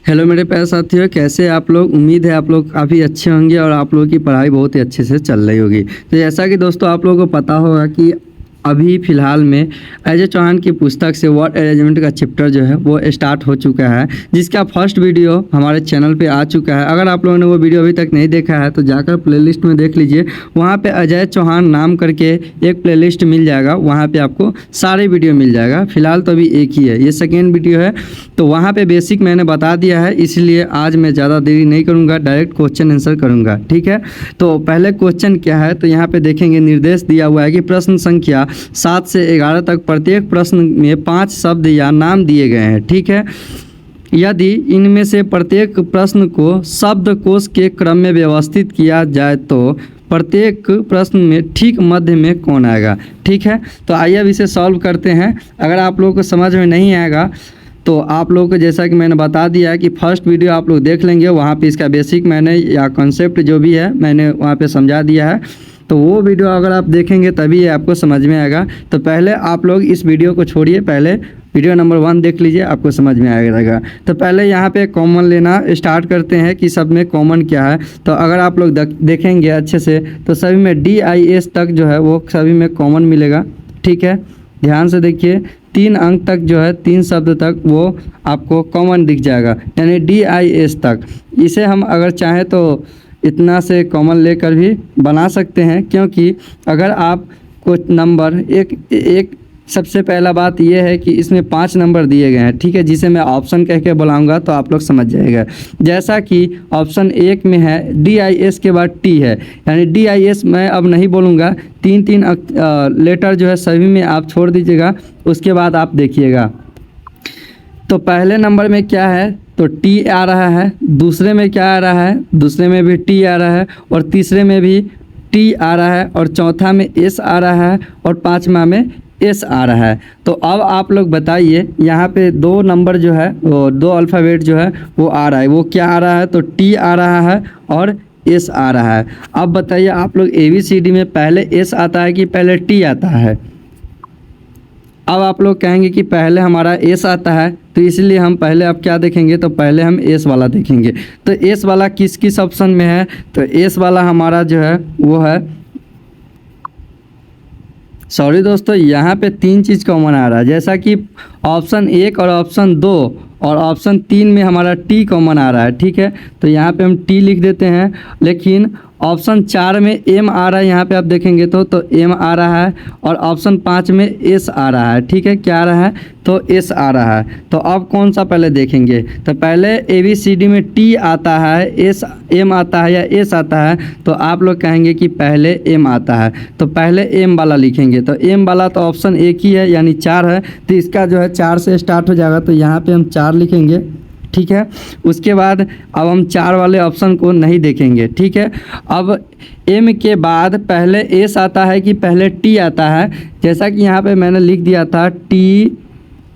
Hello मेरे प्यारे साथियों, कैसे आप लोग। उम्मीद है आप लोग काफ़ी अच्छे होंगे और आप लोगों की पढ़ाई बहुत ही अच्छे से चल रही होगी। तो जैसा कि दोस्तों आप लोगों को पता होगा कि अभी फ़िलहाल में अजय चौहान की पुस्तक से वर्ड अरेंजमेंट का चैप्टर जो है वो स्टार्ट हो चुका है, जिसका फर्स्ट वीडियो हमारे चैनल पे आ चुका है। अगर आप लोगों ने वो वीडियो अभी तक नहीं देखा है तो जाकर प्लेलिस्ट में देख लीजिए। वहाँ पे अजय चौहान नाम करके एक प्लेलिस्ट मिल जाएगा, वहाँ पे आपको सारे वीडियो मिल जाएगा। फिलहाल तो अभी एक ही है, ये सेकेंड वीडियो है। तो वहाँ पे बेसिक मैंने बता दिया है, इसलिए आज मैं ज़्यादा देरी नहीं करूँगा, डायरेक्ट क्वेश्चन आंसर करूँगा। ठीक है, तो पहले क्वेश्चन क्या है, तो यहाँ पे देखेंगे निर्देश दिया हुआ है कि प्रश्न संख्या 7 से 11 तक प्रत्येक प्रश्न में 5 शब्द या नाम दिए गए हैं। ठीक है, यदि इनमें से प्रत्येक प्रश्न को शब्दकोश के क्रम में व्यवस्थित किया जाए तो प्रत्येक प्रश्न में ठीक मध्य में कौन आएगा। ठीक है, तो आइए अब इसे सॉल्व करते हैं। अगर आप लोगों को समझ में नहीं आएगा तो आप लोगों को जैसा कि मैंने बता दिया है कि फर्स्ट वीडियो आप लोग देख लेंगे, वहाँ पे इसका बेसिक मैंने या कॉन्सेप्ट जो भी है मैंने वहाँ पे समझा दिया है। तो वो वीडियो अगर आप देखेंगे तभी ये आपको समझ में आएगा। तो पहले आप लोग इस वीडियो को छोड़िए, पहले वीडियो नंबर 1 देख लीजिए, आपको समझ में आएगा। तो पहले यहाँ पे कॉमन लेना स्टार्ट करते हैं कि सब में कॉमन क्या है। तो अगर आप लोग देखेंगे अच्छे से तो सभी में DIS तक जो है वो सभी में कॉमन मिलेगा। ठीक है, ध्यान से देखिए, 3 अंक तक जो है 3 शब्द तक वो आपको कॉमन दिख जाएगा, यानी DIS तक। इसे हम अगर चाहें तो इतना से कॉमन लेकर भी बना सकते हैं, क्योंकि अगर आप कुछ नंबर एक सबसे पहला बात यह है कि इसमें 5 नंबर दिए गए हैं। ठीक है, जिसे मैं ऑप्शन कह के बुलाऊंगा तो आप लोग समझ जाएगा। जैसा कि ऑप्शन 1 में है DIS के बाद T है, यानी DIS मैं अब नहीं बोलूँगा, 3 लेटर जो है सभी में आप छोड़ दीजिएगा, उसके बाद आप देखिएगा। तो पहले नंबर में क्या है, तो T आ रहा है। दूसरे में क्या आ रहा है, दूसरे में भी T आ रहा है, और तीसरे में भी T आ रहा है, और चौथा में S आ रहा है, और पाँचवा में S आ रहा है। तो अब आप लोग बताइए, यहाँ पे 2 नंबर जो है वो 2 अल्फ़ाबेट जो है वो आ रहा है, वो क्या आ रहा है, तो T आ रहा है और S आ रहा है। अब बताइए आप लोग ABCD में पहले S आता है कि पहले T आता है। अब आप लोग कहेंगे कि पहले हमारा S आता है, तो इसलिए हम पहले अब क्या देखेंगे, तो पहले हम S वाला देखेंगे। तो S वाला किस किस ऑप्शन में है, तो S वाला हमारा जो है वो है, सॉरी दोस्तों, यहाँ पे 3 चीज़ कॉमन आ रहा है। जैसा कि ऑप्शन 1 और ऑप्शन 2 और ऑप्शन 3 में हमारा T कॉमन आ रहा है। ठीक है, तो यहाँ पे हम T लिख देते हैं, लेकिन ऑप्शन 4 में M आ रहा है, यहाँ पे आप देखेंगे तो M आ रहा है, और ऑप्शन 5 में S आ रहा है। ठीक है, क्या आ रहा है, तो S आ रहा है। तो अब कौन सा पहले देखेंगे, तो पहले ABCD में T आता है, M आता है या S आता है, तो आप लोग कहेंगे कि पहले M आता है, तो पहले M वाला लिखेंगे। तो M वाला तो ऑप्शन 1 ही है, यानी 4 है, तो इसका जो है 4 से स्टार्ट हो जाएगा, तो यहाँ पे हम 4 लिखेंगे। ठीक है, उसके बाद अब हम 4 वाले ऑप्शन को नहीं देखेंगे। ठीक है, अब M के बाद पहले S आता है कि पहले T आता है, जैसा कि यहाँ पे मैंने लिख दिया था T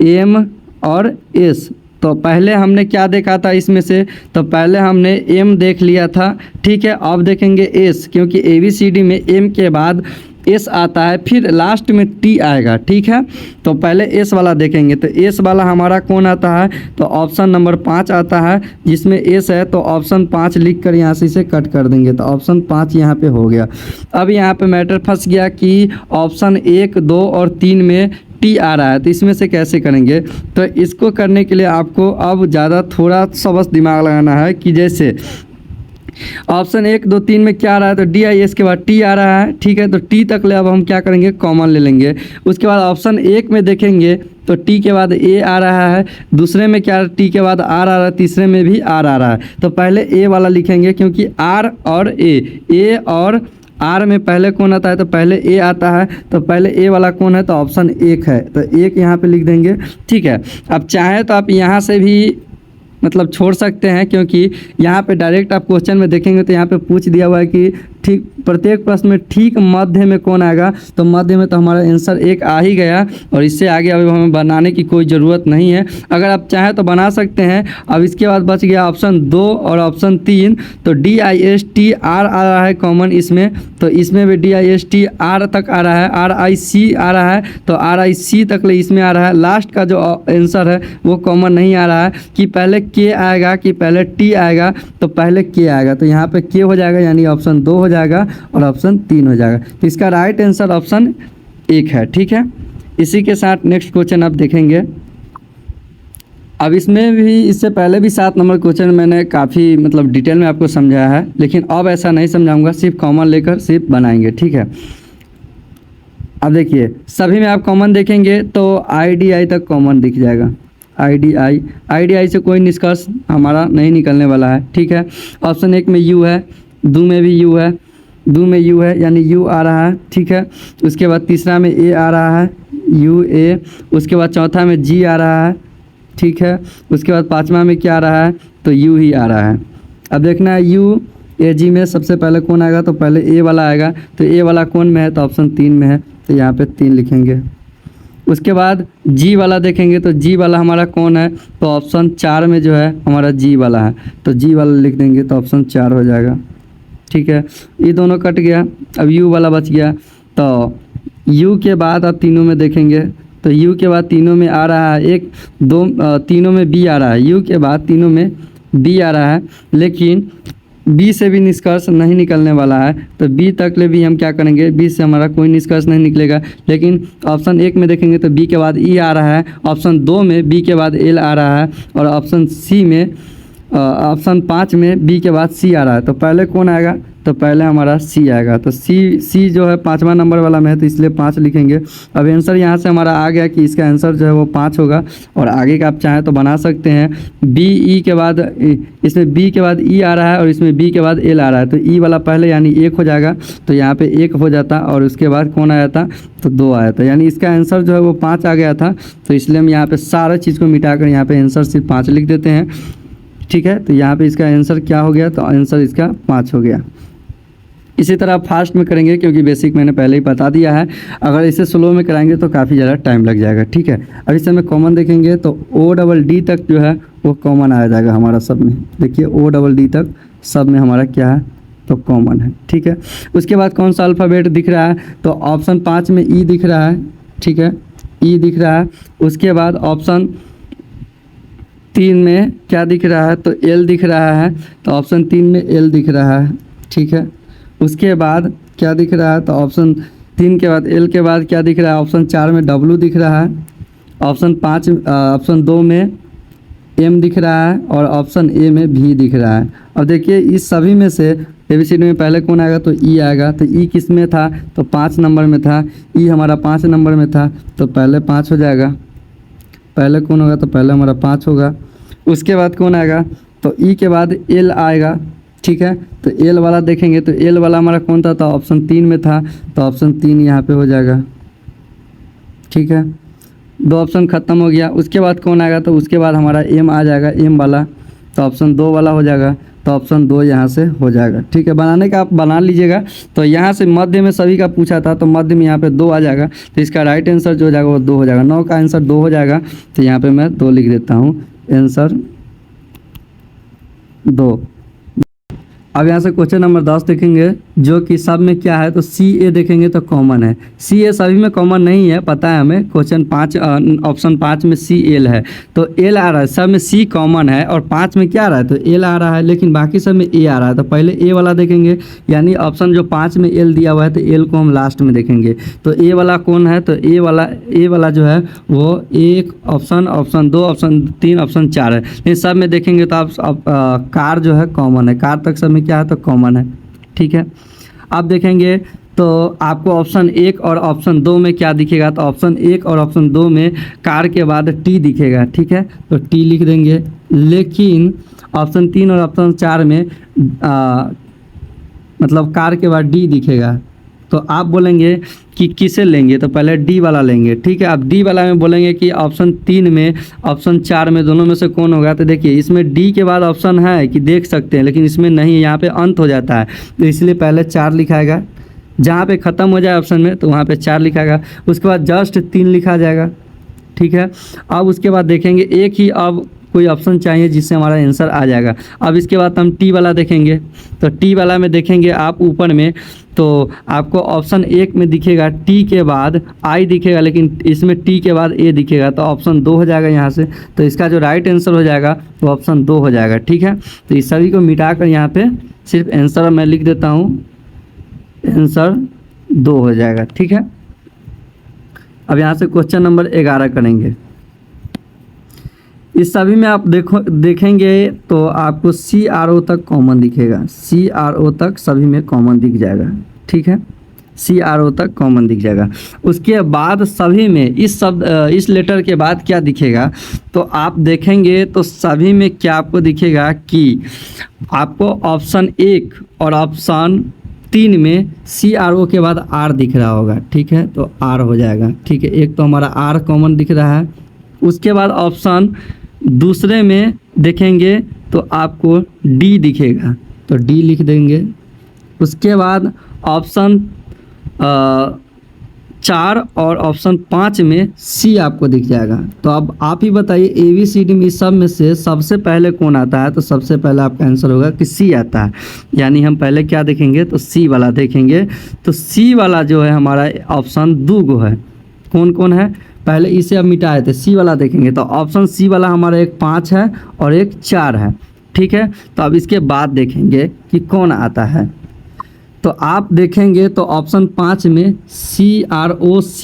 M और S। तो पहले हमने क्या देखा था इसमें से, तो पहले हमने M देख लिया था। ठीक है, अब देखेंगे S, क्योंकि ABCD में M के बाद S आता है, फिर लास्ट में T आएगा। ठीक है, तो पहले S वाला देखेंगे। तो S वाला हमारा कौन आता है, तो ऑप्शन नंबर 5 आता है, जिसमें S है, तो ऑप्शन 5 लिख कर यहाँ से इसे कट कर देंगे, तो ऑप्शन 5 यहाँ पे हो गया। अब यहाँ पे मैटर फंस गया कि ऑप्शन 1, 2 और 3 में T आ रहा है, तो इसमें से कैसे करेंगे। तो इसको करने के लिए आपको अब ज़्यादा थोड़ा सा बस दिमाग लगाना है कि जैसे ऑप्शन 1, 2, 3 में क्या आ रहा है, तो DIS के बाद T आ रहा है। ठीक है, तो T तक ले अब हम क्या करेंगे, कॉमन ले लेंगे। उसके बाद ऑप्शन 1 में देखेंगे तो T के बाद A आ रहा है, दूसरे में क्या T के बाद R आ रहा है, तीसरे में भी R आ रहा है, तो पहले A वाला लिखेंगे, क्योंकि R और A और R में पहले कौन आता है, तो पहले A आता है, तो पहले A वाला कौन है, तो ऑप्शन 1 है, तो 1 यहाँ पे लिख देंगे। ठीक है, अब चाहे तो आप यहाँ से भी मतलब छोड़ सकते हैं, क्योंकि यहाँ पे डायरेक्ट आप क्वेश्चन में देखेंगे तो यहाँ पे पूछ दिया हुआ है कि ठीक प्रत्येक प्रश्न में ठीक मध्य में कौन आएगा, तो मध्य में तो हमारा आंसर एक आ ही गया और इससे आगे अब हमें बनाने की कोई ज़रूरत नहीं है। अगर आप चाहें तो बना सकते हैं। अब इसके बाद बच गया ऑप्शन 2 और ऑप्शन 3। तो DISTR आ रहा है कॉमन इसमें, तो इसमें भी DISTR तक आ रहा है, RIC आ रहा है, तो RIC तक ले इसमें आ रहा है। लास्ट का जो आंसर है वो कॉमन नहीं आ रहा है कि पहले K आएगा कि पहले T आएगा, तो पहले K आएगा, तो यहाँ पे K हो जाएगा, यानी ऑप्शन 2 हो जाएगा और ऑप्शन 3 हो जाएगा। तो इसका राइट आंसर ऑप्शन 1 है। ठीक है, इसी के साथ नेक्स्ट क्वेश्चन आप देखेंगे। अब इसमें भी इससे पहले भी 7 नंबर क्वेश्चन मैंने काफ़ी मतलब डिटेल में आपको समझाया है, लेकिन अब ऐसा नहीं समझाऊंगा, सिर्फ कॉमन लेकर सिर्फ बनाएंगे। ठीक है, अब देखिए सभी में आप कॉमन देखेंगे तो IDI तक कॉमन दिख जाएगा। IDI से कोई निष्कर्ष हमारा नहीं निकलने वाला है। ठीक है, ऑप्शन 1 में U है, 2 में भी U है, 2 में U है यानी U आ रहा है। ठीक है, उसके बाद तीसरा में A आ रहा है, UA, उसके बाद चौथा में G आ रहा है। ठीक है, उसके बाद पाँचवा में क्या आ रहा है, तो U ही आ रहा है। अब देखना है UAG में सबसे पहले कौन आएगा, तो पहले A वाला आएगा, तो A वाला कौन में है, तो ऑप्शन 3 में है, तो यहाँ पे 3 लिखेंगे। उसके बाद G वाला देखेंगे तो G वाला हमारा कौन है, तो ऑप्शन 4 में जो है हमारा G वाला है, तो G वाला लिख देंगे तो ऑप्शन 4 हो जाएगा। ठीक है, ये दोनों कट गया, अब U वाला बच गया। तो U के बाद आप तीनों में देखेंगे तो U के बाद तीनों में आ रहा है 1 2 तीनों में B आ रहा है, U के बाद तीनों में B आ रहा है, लेकिन B से भी निष्कर्ष नहीं निकलने वाला है, तो B तक ले भी हम क्या करेंगे, B से हमारा कोई निष्कर्ष नहीं निकलेगा। लेकिन ऑप्शन 1 में देखेंगे तो B के बाद E आ रहा है, ऑप्शन 2 में B के बाद L आ रहा है, और ऑप्शन 5 में B के बाद C आ रहा है। तो पहले कौन आएगा, तो पहले हमारा C आएगा, तो C जो है 5वां नंबर वाला में है, तो इसलिए 5 लिखेंगे। अब आंसर यहाँ से हमारा आ गया कि इसका आंसर जो है वो 5 होगा, और आगे का आप चाहें तो बना सकते हैं। BE के बाद इसमें B के बाद E आ रहा है और इसमें B के बाद L आ रहा है, तो E वाला पहले यानी 1 हो जाएगा, तो यहाँ पे 1 हो जाता, और उसके बाद कौन आया था, तो 2 आया था, यानी इसका आंसर जो है वो 5 आ गया था। तो इसलिए हम यहाँ पे सारा चीज़ को मिटाकर यहाँ पे आंसर सिर्फ 5 लिख देते हैं। ठीक है, तो यहाँ पे इसका आंसर क्या हो गया, तो आंसर इसका 5 हो गया। इसी तरह आप फास्ट में करेंगे क्योंकि बेसिक मैंने पहले ही बता दिया है, अगर इसे स्लो में कराएंगे तो काफ़ी ज़्यादा टाइम लग जाएगा। ठीक है, अब इसे में कॉमन देखेंगे तो ODD तक जो है वो कॉमन आ जाएगा हमारा सब में। देखिए ODD तक सब में हमारा क्या है, तो कॉमन है। ठीक है, उसके बाद कौन सा अल्फ़ाबेट दिख रहा है, तो ऑप्शन 5 में E दिख रहा है। ठीक है, E दिख रहा है। उसके बाद ऑप्शन 3 में क्या दिख रहा है, तो L दिख रहा है, तो ऑप्शन 3 में L दिख रहा है। ठीक है, उसके बाद क्या दिख रहा है, तो ऑप्शन 3 के बाद L के बाद क्या दिख रहा है, ऑप्शन 4 में W दिख रहा है, ऑप्शन 2 में M दिख रहा है, और ऑप्शन A में V दिख रहा है। अब देखिए इस सभी में से ABCD में पहले कौन आएगा, तो E आएगा, तो E किस में था, तो 5 नंबर में था, E हमारा 5 नंबर में था, तो पहले 5 हो जाएगा। पहले कौन होगा, तो पहले हमारा 5 होगा। उसके बाद कौन आएगा, तो E के बाद L आएगा। ठीक है, तो L वाला देखेंगे तो L वाला हमारा कौन था, तो ऑप्शन 3 में था, तो ऑप्शन 3 यहाँ पे हो जाएगा। ठीक है, 2 ऑप्शन ख़त्म हो गया। उसके बाद कौन आएगा, तो उसके बाद हमारा M आ जाएगा, M वाला, तो ऑप्शन 2 वाला हो जाएगा, तो ऑप्शन 2 यहाँ से हो जाएगा। ठीक है, बनाने का आप बना लीजिएगा। तो यहाँ से मध्य में सभी का पूछा था, तो मध्य में यहाँ पे 2 आ जाएगा, तो इसका राइट आंसर जो हो जाएगा वो 2 हो जाएगा। 9 का आंसर 2 हो जाएगा, तो यहाँ पे मैं 2 लिख देता हूँ, आंसर 2। अब यहाँ से क्वेश्चन नंबर 10 देखेंगे, जो कि सब में क्या है, तो CA देखेंगे तो कॉमन है। CA सभी में कॉमन नहीं है, पता है हमें। क्वेश्चन 5 ऑप्शन 5 में CL है, तो L आ रहा है, सब में C कॉमन है, और 5 में क्या आ रहा है, तो L आ रहा है, लेकिन बाकी सब में A आ रहा है। तो पहले A वाला देखेंगे, यानी ऑप्शन जो 5 में L दिया हुआ है, तो L को हम लास्ट में देखेंगे। तो A वाला कौन है, तो A वाला जो है वो 1 ऑप्शन 2 ऑप्शन 3 ऑप्शन 4 है, लेकिन सब में देखेंगे तो आप कार जो है कॉमन है, कार तक सब में क्या है, तो कॉमन है। ठीक है, आप देखेंगे तो आपको ऑप्शन 1 और ऑप्शन 2 में क्या दिखेगा, तो ऑप्शन 1 और ऑप्शन 2 में कार के बाद T दिखेगा। ठीक है, तो T लिख देंगे, लेकिन ऑप्शन 3 और ऑप्शन 4 में मतलब कार के बाद D दिखेगा। तो आप बोलेंगे कि किसे लेंगे, तो पहले डी वाला लेंगे, ठीक है। अब डी वाला में बोलेंगे कि ऑप्शन 3 में ऑप्शन 4 में दोनों में से कौन होगा, तो देखिए इसमें डी के बाद ऑप्शन है कि देख सकते हैं, लेकिन इसमें नहीं, यहाँ पे अंत हो जाता है, तो इसलिए पहले 4 लिखाएगा, जहाँ पे ख़त्म हो जाए ऑप्शन में तो वहाँ पे 4 लिखाएगा, उसके बाद जस्ट 3 लिखा जाएगा, ठीक है। अब उसके बाद देखेंगे एक ही अब कोई ऑप्शन चाहिए जिससे हमारा आंसर आ जाएगा। अब इसके बाद हम टी वाला देखेंगे, तो टी वाला में देखेंगे आप ऊपर में, तो आपको ऑप्शन 1 में दिखेगा टी के बाद आई दिखेगा, लेकिन इसमें टी के बाद ए दिखेगा, तो ऑप्शन 2 हो जाएगा यहाँ से। तो इसका जो राइट आंसर हो जाएगा वो ऑप्शन 2 हो जाएगा, ठीक है। तो इस सभी को मिटा कर यहाँ पे सिर्फ आंसर मैं लिख देता हूँ, आंसर 2 हो जाएगा, ठीक है। अब यहाँ से क्वेश्चन नंबर 11 करेंगे। इस सभी में आप देखेंगे तो आपको CRO तक कॉमन दिखेगा, CRO तक सभी में कॉमन दिख जाएगा, ठीक है। CRO तक कॉमन दिख जाएगा। उसके बाद सभी में इस लेटर के बाद क्या दिखेगा, तो आप देखेंगे तो सभी में क्या आपको दिखेगा कि आपको ऑप्शन 1 और ऑप्शन 3 में CRO के बाद R दिख रहा होगा, ठीक है, तो R हो जाएगा, ठीक है। एक तो हमारा R कॉमन दिख रहा है। उसके बाद ऑप्शन दूसरे में देखेंगे तो आपको D दिखेगा, तो D लिख देंगे। उसके बाद ऑप्शन 4 और ऑप्शन 5 में C आपको दिख जाएगा। तो अब आप ही बताइए ABCD में इस सब में से सबसे पहले कौन आता है, तो सबसे पहले आपका आंसर होगा कि C आता है, यानी हम पहले क्या देखेंगे तो C वाला देखेंगे। तो C वाला जो है हमारा ऑप्शन 2 गो है, कौन कौन है, पहले इसे अब मिटाए थे, C वाला देखेंगे तो ऑप्शन C वाला हमारा एक 5 है और एक 4 है, ठीक है। तो अब इसके बाद देखेंगे कि कौन आता है, तो आप देखेंगे तो ऑप्शन 5 में CROC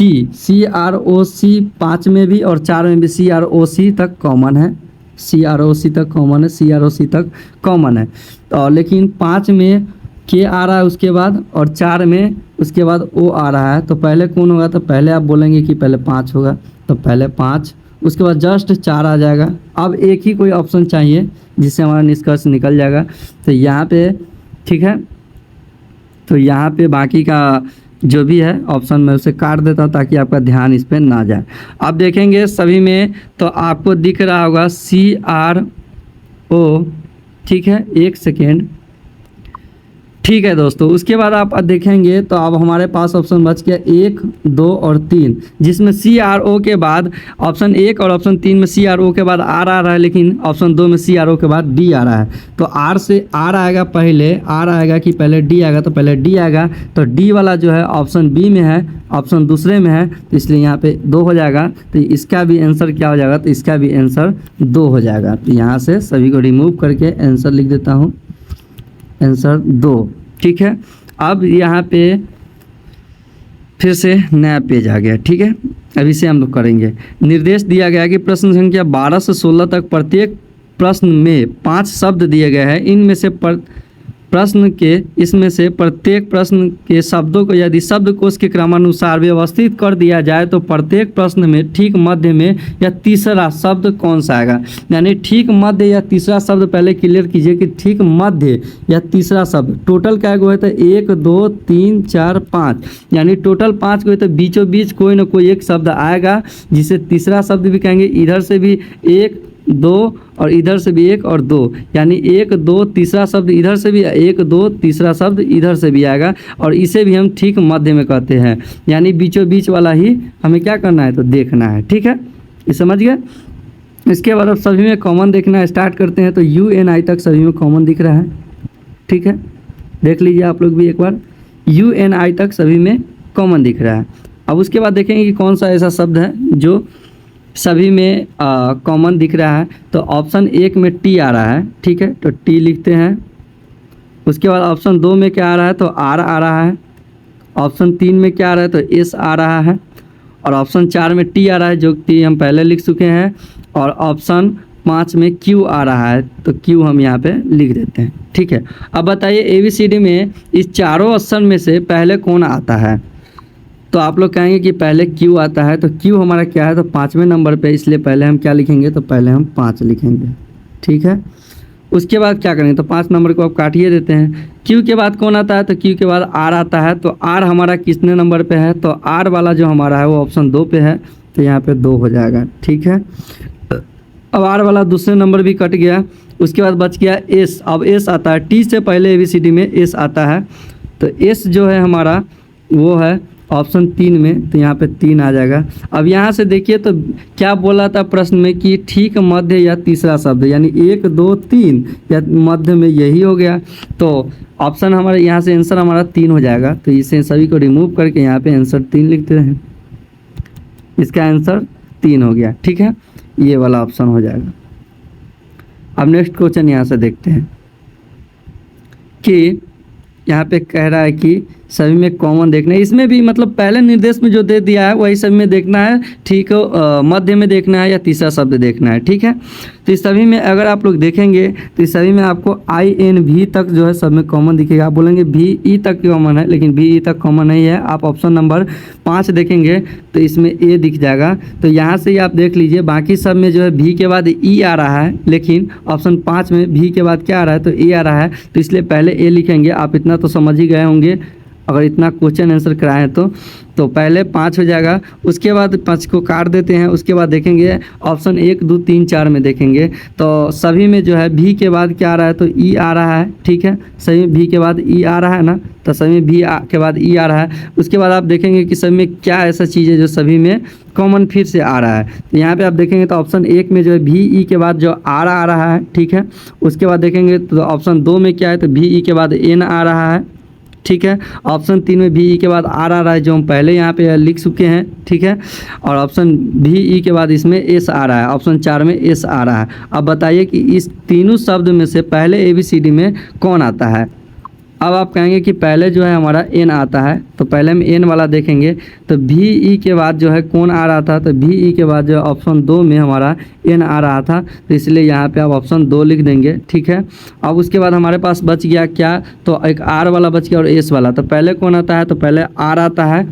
5 में भी और 4 में भी CROC तक कॉमन है, CROC तक कॉमन है। तो लेकिन 5 में के आ रहा है उसके बाद, और 4 में उसके बाद O आ रहा है, तो पहले कौन होगा, तो पहले आप बोलेंगे कि पहले 5 होगा, तो पहले 5, उसके बाद जस्ट 4 आ जाएगा। अब एक ही कोई ऑप्शन चाहिए जिससे हमारा निष्कर्ष निकल जाएगा, तो यहाँ पे ठीक है, तो यहाँ पे बाकी का जो भी है ऑप्शन मैं उसे काट देता हूँ ताकि आपका ध्यान इस पर ना जाए। अब देखेंगे सभी में तो आपको दिख रहा होगा CRO, ठीक है, एक सेकेंड, ठीक है दोस्तों। उसके बाद आप देखेंगे तो अब हमारे पास ऑप्शन बच गया 1, 2 और 3, जिसमें CRO के बाद ऑप्शन 1 और ऑप्शन 3 में CRO के बाद R आ रहा है, लेकिन ऑप्शन 2 में CRO के बाद D आ रहा है। तो R से R आएगा पहले, R आएगा कि पहले D आएगा, तो पहले D आएगा, तो D वाला जो है ऑप्शन B में है, ऑप्शन दूसरे में है, तो इसलिए यहाँ पे 2 हो जाएगा। तो इसका भी आंसर क्या हो जाएगा, तो इसका भी आंसर 2 हो जाएगा। तो यहाँ से सभी को रिमूव करके आंसर लिख देता हूँ, आंसर 2, ठीक है। अब यहाँ पे फिर से नया पेज आ गया, ठीक है। अब इसे हम लोग करेंगे। निर्देश दिया गया कि प्रश्न संख्या 12 से 16 तक प्रत्येक प्रश्न में 5 शब्द दिए गए हैं। इनमें से इसमें से प्रत्येक प्रश्न के शब्दों को यदि शब्दकोश के क्रमानुसार व्यवस्थित कर दिया जाए तो प्रत्येक प्रश्न में ठीक मध्य में या तीसरा शब्द कौन सा आएगा। यानी ठीक मध्य या तीसरा शब्द पहले क्लियर कीजिए कि ठीक मध्य या तीसरा शब्द। टोटल क्या है तो 1, 2, 3, 4, 5, यानी टोटल 5 को तो बीचों बीच कोई ना कोई एक शब्द आएगा जिसे तीसरा शब्द भी कहेंगे। इधर से भी 1, 2 और इधर से भी 1 और 2, यानी 1, 2 तीसरा शब्द इधर से भी 1, 2 तीसरा शब्द इधर से भी आएगा, और इसे भी हम ठीक मध्य में कहते हैं। यानी बीचों बीच वाला ही हमें क्या करना है तो देखना है, ठीक है, ये समझ गए। इसके बाद अब सभी में कॉमन देखना स्टार्ट करते हैं। तो UNI तक सभी में कॉमन दिख रहा है, ठीक है, देख लीजिए आप लोग भी एक बार, UNI तक सभी में कॉमन दिख रहा है। अब उसके बाद देखेंगे कि कौन सा ऐसा शब्द है जो सभी में कॉमन दिख रहा है। तो ऑप्शन 1 में T आ रहा है, ठीक है, तो T लिखते हैं। उसके बाद ऑप्शन 2 में क्या आ रहा है तो R आ रहा है। ऑप्शन 3 में क्या आ रहा है तो S आ रहा है, और ऑप्शन 4 में T आ रहा है जो कि हम पहले लिख चुके हैं, और ऑप्शन 5 में Q आ रहा है, तो Q हम यहाँ पे लिख देते हैं, ठीक है। अब बताइए ABCD में इस चारों अक्षर में से पहले कौन आता है। तो आप लोग कहेंगे कि पहले Q आता है, तो Q हमारा क्या है तो 5वें नंबर पे, इसलिए पहले हम क्या लिखेंगे तो पहले हम 5 लिखेंगे, ठीक है। उसके बाद क्या करेंगे तो 5 नंबर को आप काटिए देते हैं। क्यू के बाद कौन आता है, तो क्यू के बाद आर आता है। तो आर हमारा कितने नंबर पे है, तो आर वाला जो हमारा है वो ऑप्शन 2 पे है, तो यहाँ पे 2 हो जाएगा। ठीक है, अब आर वाला दूसरे नंबर भी कट गया। उसके बाद बच गया एस। अब एस आता है, टी से पहले ABCD में एस आता है, तो एस जो है हमारा वो है ऑप्शन 3 में, तो यहाँ पे 3 आ जाएगा। अब यहाँ से देखिए तो क्या बोला था प्रश्न में कि ठीक मध्य या तीसरा शब्द, यानी 1 2 3 या मध्य में, यही हो गया। तो ऑप्शन हमारे यहाँ से आंसर हमारा 3 हो जाएगा। तो इसे सभी को रिमूव करके यहाँ पे आंसर 3 लिखते हैं, इसका आंसर 3 हो गया। ठीक है, ये वाला ऑप्शन हो जाएगा। अब नेक्स्ट क्वेश्चन यहाँ से देखते हैं कि यहाँ पे कह रहा है कि सभी में कॉमन देखना है। इसमें भी मतलब पहले निर्देश में जो दे दिया है वही सभी में देखना है, ठीक है, मध्य में देखना है या तीसरा शब्द देखना है। ठीक है, तो इस सभी में अगर आप लोग देखेंगे तो इस सभी में आपको INV तक जो है सब में कॉमन दिखेगा। आप बोलेंगे VE तक कॉमन है, लेकिन VE तक कॉमन नहीं है। आप ऑप्शन नंबर 5 देखेंगे तो इसमें A दिख जाएगा। तो यहाँ से ही आप देख लीजिए, बाकी सब में जो है V के बाद E आ रहा है, लेकिन ऑप्शन 5 में V के बाद क्या आ रहा है, तो A आ रहा है। तो इसलिए पहले A लिखेंगे। आप इतना तो समझ ही गए होंगे अगर इतना क्वेश्चन आंसर कराएं तो पहले 5 हो जाएगा। उसके बाद 5 को काट देते हैं। उसके बाद देखेंगे ऑप्शन 1 2 3 4 में देखेंगे तो सभी में जो है V के बाद क्या आ रहा है, तो E आ रहा है। ठीक है, सभी में V के बाद E आ रहा है ना, तो सभी में V के बाद E आ रहा है। उसके बाद आप देखेंगे कि सभी में क्या ऐसा चीज़ है जो सभी में कॉमन फिर से आ रहा है। तो यहाँ पे आप देखेंगे तो ऑप्शन 1 में जो है VE के बाद जो R आ रहा है। ठीक है, उसके बाद देखेंगे तो ऑप्शन 2 में क्या है, तो VE के बाद N आ रहा है। ठीक है, ऑप्शन 3 में VE के बाद R आ रहा है, जो हम पहले यहाँ पे लिख चुके हैं। ठीक है, और ऑप्शन VE के बाद इसमें S आ रहा है, ऑप्शन 4 में S आ रहा है। अब बताइए कि इस तीनों शब्द में से पहले ABCD में कौन आता है। अब आप कहेंगे कि पहले जो है हमारा N आता है, तो पहले हम N वाला देखेंगे तो VE के बाद जो है कौन आ रहा था, तो VE के बाद जो ऑप्शन 2 में हमारा N आ रहा था, तो इसलिए यहाँ पे आप ऑप्शन 2 लिख देंगे। ठीक है, अब उसके बाद हमारे पास बच गया क्या, तो एक R वाला बच गया और S वाला। तो पहले कौन आता है, तो पहले R आता है,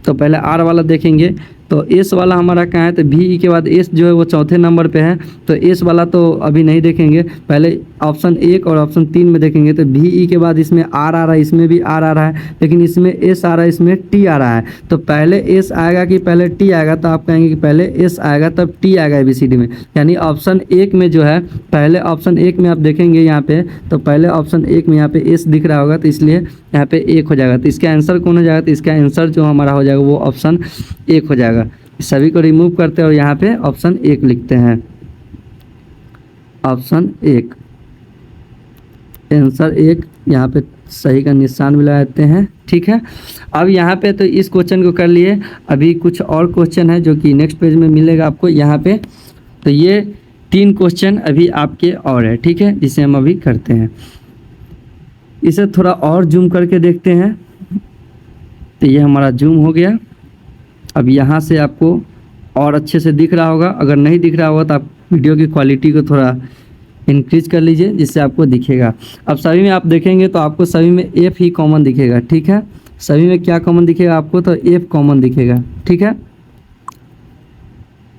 तो पहले R वाला देखेंगे। तो S वाला हमारा कहाँ है, तो VE के बाद S जो है वो चौथे नंबर पे है। तो S वाला तो अभी नहीं देखेंगे, पहले ऑप्शन 1 और ऑप्शन 3 में देखेंगे। तो VE के बाद इसमें R आ रहा है, इसमें भी R आ रहा है, लेकिन इसमें S आ रहा है, इसमें T आ रहा है। तो पहले S आएगा कि पहले T आएगा, तो आप कहेंगे कि पहले S आएगा तब T आएगा ABCD में। यानी ऑप्शन 1 में जो है, पहले ऑप्शन 1 में आप देखेंगे यहाँ पे, तो पहले ऑप्शन 1 में यहाँ पे S दिख रहा होगा, तो इसलिए यहाँ पे 1 हो जाएगा। तो इसका आंसर कौन हो जाएगा, तो इसका आंसर जो हमारा हो जाएगा वो ऑप्शन 1 हो जाएगा। सभी को रिमूव करते हैं और यहाँ पे ऑप्शन 1 लिखते हैं, ऑप्शन 1, आंसर 1, यहाँ पे सही का निशान भी लगा देते हैं। ठीक है, अब यहाँ पे तो इस क्वेश्चन को कर लिए। अभी कुछ और क्वेश्चन है जो कि नेक्स्ट पेज में मिलेगा आपको यहाँ पे। तो ये 3 क्वेश्चन अभी आपके और है। ठीक है, जिसे हम अभी करते हैं। इसे थोड़ा और जूम करके देखते हैं। तो ये हमारा जूम हो गया। अब यहाँ से आपको और अच्छे से दिख रहा होगा। अगर नहीं दिख रहा होगा तो आप वीडियो की क्वालिटी को थोड़ा इंक्रीज कर लीजिए, जिससे आपको दिखेगा। अब सभी में आप देखेंगे तो आपको सभी में F ही कॉमन दिखेगा। ठीक है, सभी में क्या कॉमन दिखेगा आपको, तो F कॉमन दिखेगा। ठीक है,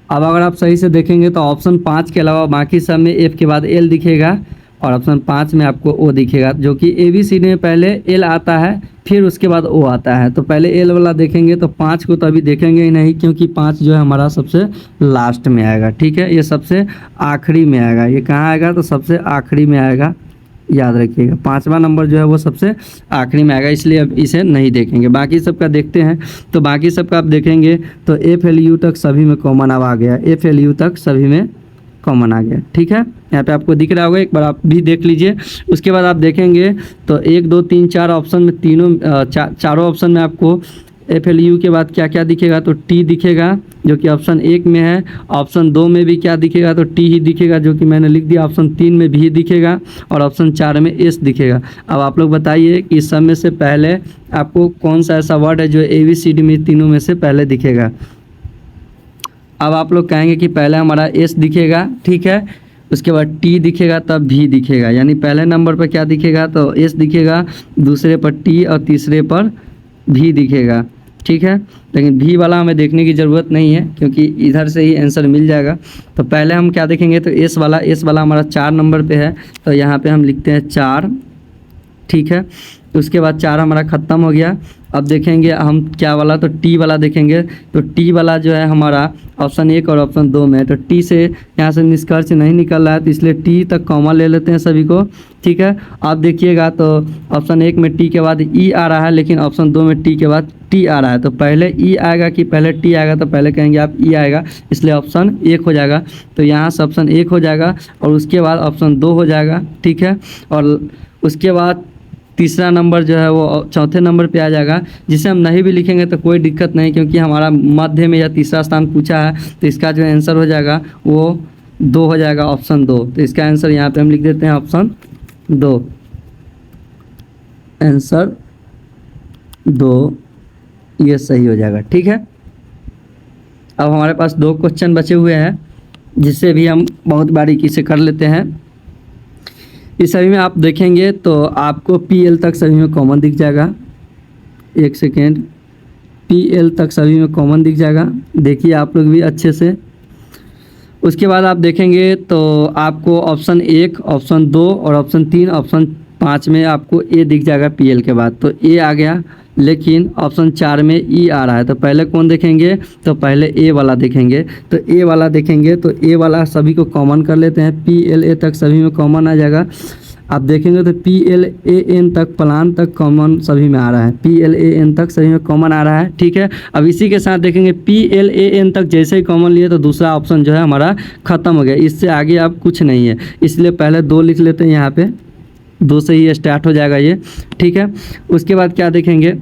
अब अगर आप सही से देखेंगे तो ऑप्शन 5 के अलावा बाकी सब में F के बाद L दिखेगा और ऑप्शन 5 में आपको O दिखेगा, जो कि ABCD में पहले L आता है फिर उसके बाद O आता है। तो पहले L वाला देखेंगे, तो 5 को तो अभी देखेंगे ही नहीं, क्योंकि 5 जो है हमारा सबसे लास्ट में आएगा। ठीक है, ये सबसे आखिरी में आएगा। ये कहाँ आएगा, तो सबसे आखिरी में आएगा, याद रखिएगा। 5वां नंबर जो है वो सबसे आखिरी में आएगा, इसलिए अब इसे नहीं देखेंगे। बाकी सबका देखते हैं। तो बाकी सबका आप देखेंगे तो FLU तक सभी में कॉमन अब आ गया, FLU तक सभी में कॉमन आ गया। ठीक है, यहाँ पे आपको दिख रहा होगा, एक बार आप भी देख लीजिए। उसके बाद आप देखेंगे तो 1 2 3 4 ऑप्शन में चारों ऑप्शन में आपको FLU के बाद क्या क्या दिखेगा, तो T दिखेगा, जो कि ऑप्शन 1 में है। ऑप्शन 2 में भी क्या दिखेगा, तो T ही दिखेगा, जो कि मैंने लिख दिया। ऑप्शन 3 में भी दिखेगा और ऑप्शन 4 में S दिखेगा। अब आप लोग बताइए कि इस सब में से पहले आपको कौन सा ऐसा वर्ड है जो ABCD में तीनों में से पहले दिखेगा। अब आप लोग कहेंगे कि पहले हमारा S दिखेगा। ठीक है, उसके बाद T दिखेगा, तब V दिखेगा। यानी पहले नंबर पर क्या दिखेगा, तो S दिखेगा, दूसरे पर T और तीसरे पर V दिखेगा। ठीक है, लेकिन V वाला हमें देखने की ज़रूरत नहीं है, क्योंकि इधर से ही आंसर मिल जाएगा। तो पहले हम क्या देखेंगे, तो S वाला हमारा 4 नंबर पे है, तो यहाँ पे हम लिखते हैं 4। ठीक है। उसके बाद 4 हमारा ख़त्म हो गया। अब देखेंगे हम क्या वाला, तो टी वाला देखेंगे। तो टी वाला जो है हमारा ऑप्शन 1 और ऑप्शन 2 में है। तो टी से यहाँ से निष्कर्ष नहीं निकल रहा है, तो इसलिए टी तक कॉमन ले लेते हैं सभी को, ठीक है। आप देखिएगा तो ऑप्शन 1 में टी के बाद ई आ रहा है, लेकिन ऑप्शन 2 में टी के बाद टी आ रहा है। तो पहले ई आएगा कि पहले टी आएगा, तो पहले कहेंगे आप ई आएगा, इसलिए ऑप्शन 1 हो जाएगा। तो यहाँ से ऑप्शन 1 हो जाएगा और उसके बाद ऑप्शन 2 हो जाएगा, ठीक है। और उसके बाद तीसरा नंबर जो है वो चौथे नंबर पे आ जाएगा, जिसे हम नहीं भी लिखेंगे तो कोई दिक्कत नहीं, क्योंकि हमारा मध्य में या तीसरा स्थान पूछा है। तो इसका जो आंसर हो जाएगा वो 2 हो जाएगा, ऑप्शन 2। तो इसका आंसर यहाँ पे हम लिख देते हैं ऑप्शन 2, आंसर 2 ये सही हो जाएगा, ठीक है। अब हमारे पास 2 क्वेश्चन बचे हुए हैं, जिससे भी हम बहुत बारीकी से कर लेते हैं। इस सभी में आप देखेंगे तो आपको PL तक सभी में कॉमन दिख जाएगा। एक सेकेंड, PL तक सभी में कॉमन दिख जाएगा, देखिए आप लोग भी अच्छे से। उसके बाद आप देखेंगे तो आपको ऑप्शन 1, ऑप्शन 2 और ऑप्शन 3, ऑप्शन 5 में आपको ए दिख जाएगा PL के बाद। तो ए आ गया, लेकिन ऑप्शन 4 में ई आ रहा है। तो पहले कौन देखेंगे, तो पहले ए वाला देखेंगे। तो ए वाला देखेंगे तो ए वाला सभी को कॉमन कर लेते हैं, PLA तक सभी में कॉमन आ जाएगा। आप देखेंगे तो PLAN तक, प्लान तक कॉमन सभी में आ रहा है, PLAN तक सभी में कॉमन आ रहा है, ठीक है। अब इसी के साथ देखेंगे PLAN तक जैसे ही कॉमन लिए तो दूसरा ऑप्शन जो है हमारा ख़त्म हो गया, इससे आगे अब कुछ नहीं है, इसलिए पहले 2 लिख लेते हैं यहाँ पे, 2 से ही स्टार्ट हो जाएगा ये, ठीक है। उसके बाद क्या देखेंगे,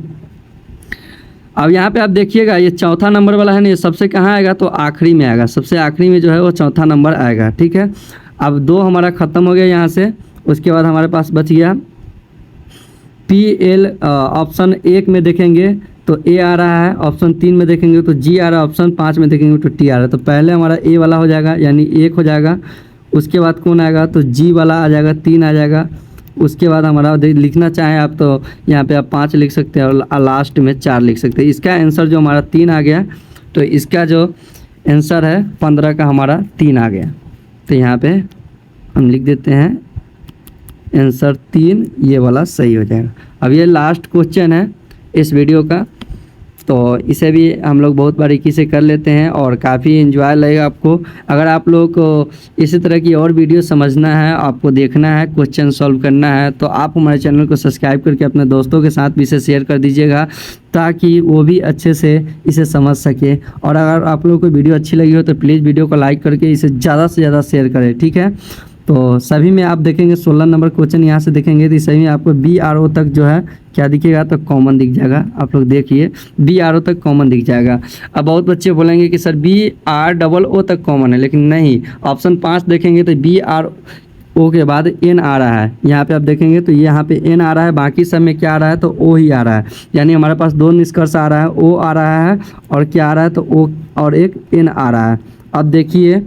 अब यहाँ पे आप देखिएगा ये चौथा नंबर वाला है ना, ये सबसे कहाँ आएगा, तो आखिरी में आएगा, सबसे आखिरी में जो है वो चौथा नंबर आएगा, ठीक है। अब 2 हमारा ख़त्म हो गया यहाँ से। उसके बाद हमारे पास बच गया PL। ऑप्शन 1 में देखेंगे तो A आ रहा है, ऑप्शन 3 में देखेंगे तो G आ रहा है, ऑप्शन 5 में देखेंगे तो T आ रहा है। तो पहले हमारा A वाला हो जाएगा, यानी 1 हो जाएगा। उसके बाद कौन आएगा, तो G वाला आ जाएगा, 3 आ जाएगा। उसके बाद हमारा लिखना चाहें आप तो यहाँ पे आप 5 लिख सकते हैं और लास्ट में 4 लिख सकते हैं। इसका आंसर जो हमारा 3 आ गया, तो इसका जो आंसर है 15 का हमारा 3 आ गया। तो यहाँ पे हम लिख देते हैं आंसर 3, ये वाला सही हो जाएगा। अब ये लास्ट क्वेश्चन है इस वीडियो का, तो इसे भी हम लोग बहुत बारीकी से कर लेते हैं और काफ़ी एंजॉय लगेगा आपको। अगर आप लोग को इसी तरह की और वीडियो समझना है, आपको देखना है, क्वेश्चन सॉल्व करना है, तो आप हमारे चैनल को सब्सक्राइब करके अपने दोस्तों के साथ भी इसे शेयर कर दीजिएगा, ताकि वो भी अच्छे से इसे समझ सके। और अगर आप लोगों को वीडियो अच्छी लगी हो तो प्लीज़ वीडियो को लाइक करके इसे ज़्यादा से ज़्यादा शेयर करें, ठीक है। तो सभी में आप देखेंगे 16 नंबर क्वेश्चन यहाँ से देखेंगे तो सभी में आपको BRO तक जो है क्या दिखेगा, तो कॉमन दिख जाएगा। आप लोग देखिए BRO तक कॉमन दिख जाएगा। अब बहुत बच्चे बोलेंगे कि सर BROO तक कॉमन है, लेकिन नहीं। ऑप्शन 5 देखेंगे तो BRO के बाद N आ रहा है, यहाँ पे आप देखेंगे तो यहाँ पे N आ रहा है, बाकी सब में क्या आ रहा है, तो O ही आ रहा है। यानी हमारे पास 2 निष्कर्ष आ रहा है, O आ रहा है और क्या आ रहा है, तो O और एक N आ रहा है। अब देखिए,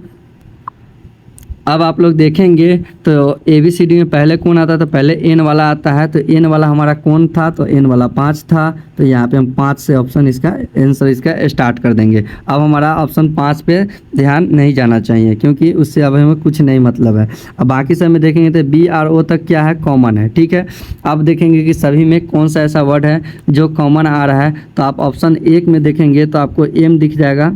अब आप लोग देखेंगे तो ABCD में पहले कौन आता था, पहले N वाला आता है। तो N वाला हमारा कौन था, तो N वाला 5 था। तो यहाँ पे हम 5 से ऑप्शन इसका आंसर इसका स्टार्ट कर देंगे। अब हमारा ऑप्शन 5 पे ध्यान नहीं जाना चाहिए, क्योंकि उससे अब हमें कुछ नहीं मतलब है। अब बाकी सब में देखेंगे तो BRO तक क्या है, कॉमन है, ठीक है। अब देखेंगे कि सभी में कौन सा ऐसा वर्ड है जो कॉमन आ रहा है। तो आप ऑप्शन 1 में देखेंगे तो आपको M दिख जाएगा,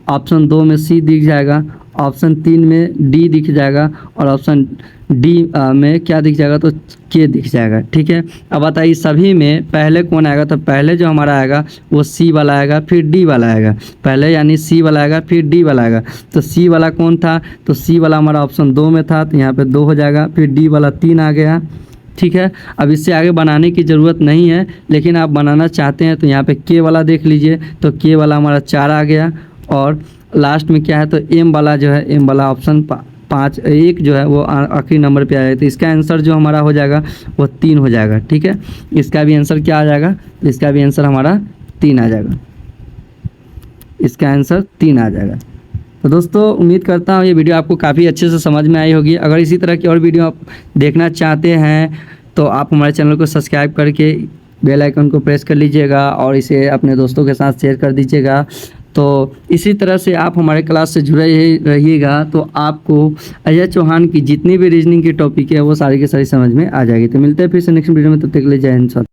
ऑप्शन 2 में C दिख जाएगा, ऑप्शन 3 में D दिख जाएगा और ऑप्शन D में क्या दिख जाएगा, तो K दिख जाएगा, ठीक है। अब बताइए सभी में पहले कौन आएगा, तो पहले जो हमारा आएगा वो C वाला आएगा, फिर D वाला आएगा। पहले यानी C वाला आएगा, फिर D वाला आएगा। तो C वाला कौन था, तो C वाला हमारा ऑप्शन 2 में था, तो यहाँ पे 2 हो जाएगा। फिर D वाला 3 आ गया, ठीक है। अब इससे आगे बनाने की ज़रूरत नहीं है, लेकिन आप बनाना चाहते हैं तो यहाँ पे K वाला देख लीजिए, तो K वाला हमारा 4 आ गया। और लास्ट में क्या है, तो M वाला जो है, M वाला ऑप्शन 1 जो है वो आखिरी नंबर पे आया। तो इसका आंसर जो हमारा हो जाएगा वो 3 हो जाएगा, ठीक है। इसका भी आंसर क्या आ जाएगा, तो इसका भी आंसर हमारा 3 आ जाएगा, इसका आंसर 3 आ जाएगा। तो दोस्तों उम्मीद करता हूँ ये वीडियो आपको काफ़ी अच्छे से समझ में आई होगी। अगर इसी तरह की और वीडियो आप देखना चाहते हैं तो आप हमारे चैनल को सब्सक्राइब करके बेल आइकन को प्रेस कर लीजिएगा और इसे अपने दोस्तों के साथ शेयर कर दीजिएगा, तो इसी तरह से आप हमारे क्लास से जुड़े रहिएगा, तो आपको अजय चौहान की जितनी भी रीजनिंग की टॉपिक है वो सारी की सारी समझ में आ जाएगी। तो मिलते हैं फिर से नेक्स्ट वीडियो में, तब तक के लिए जय हिंद।